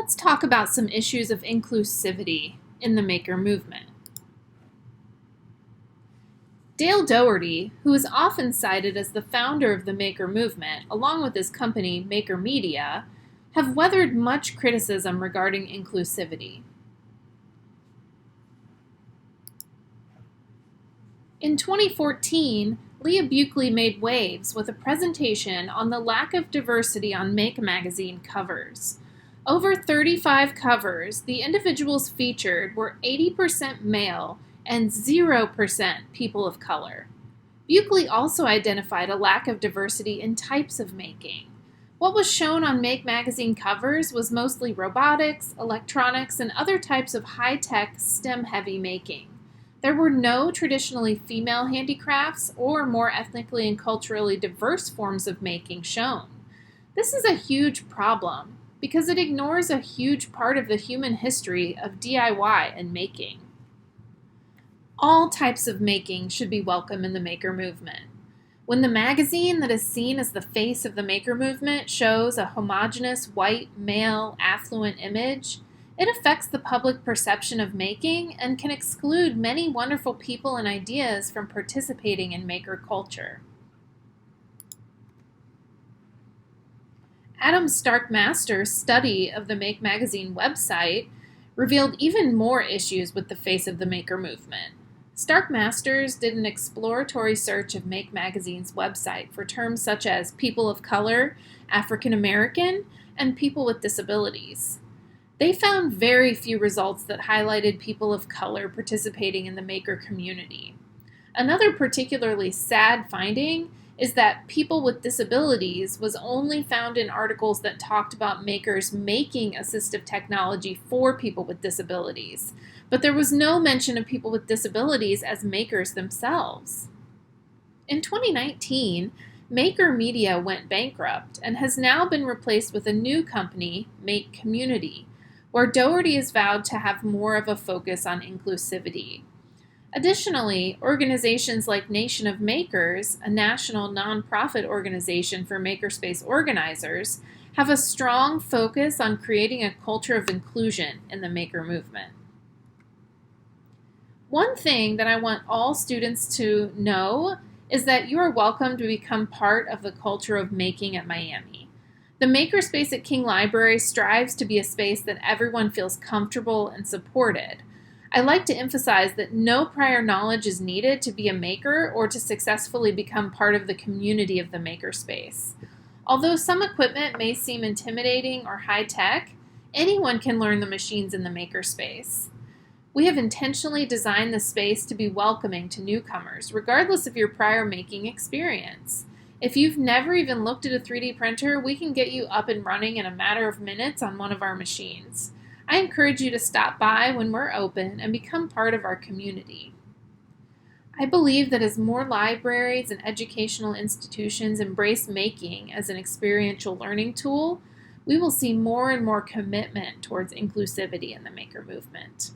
Let's talk about some issues of inclusivity in the maker movement. Dale Dougherty, who is often cited as the founder of the maker movement, along with his company Maker Media, have weathered much criticism regarding inclusivity. In 2014, Leah Buckley made waves with a presentation on the lack of diversity on Make magazine covers. Over 35 covers, the individuals featured were 80% male and 0% people of color. Buckley also identified a lack of diversity in types of making. What was shown on Make magazine covers was mostly robotics, electronics, and other types of high-tech, STEM-heavy making. There were no traditionally female handicrafts or more ethnically and culturally diverse forms of making shown. This is a huge problem because it ignores a huge part of the human history of DIY and making. All types of making should be welcome in the maker movement. When the magazine that is seen as the face of the maker movement shows a homogeneous white, male, affluent image, it affects the public perception of making and can exclude many wonderful people and ideas from participating in maker culture. Adam Stark-Master's study of the Make magazine website revealed even more issues with the face of the maker movement. Stark-Masters did an exploratory search of Make magazine's website for terms such as people of color, African American, and people with disabilities. They found very few results that highlighted people of color participating in the maker community. Another particularly sad finding is that people with disabilities was only found in articles that talked about makers making assistive technology for people with disabilities, but there was no mention of people with disabilities as makers themselves. In 2019, Maker Media went bankrupt and has now been replaced with a new company, Make Community, where Dougherty has vowed to have more of a focus on inclusivity. Additionally, organizations like Nation of Makers, a national nonprofit organization for makerspace organizers, have a strong focus on creating a culture of inclusion in the maker movement. One thing that I want all students to know is that you are welcome to become part of the culture of making at Miami. The Makerspace at King Library strives to be a space that everyone feels comfortable and supported. I like to emphasize that no prior knowledge is needed to be a maker or to successfully become part of the community of the makerspace. Although some equipment may seem intimidating or high-tech, anyone can learn the machines in the makerspace. We have intentionally designed the space to be welcoming to newcomers, regardless of your prior making experience. If you've never even looked at a 3D printer, we can get you up and running in a matter of minutes on one of our machines. I encourage you to stop by when we're open and become part of our community. I believe that as more libraries and educational institutions embrace making as an experiential learning tool, we will see more and more commitment towards inclusivity in the maker movement.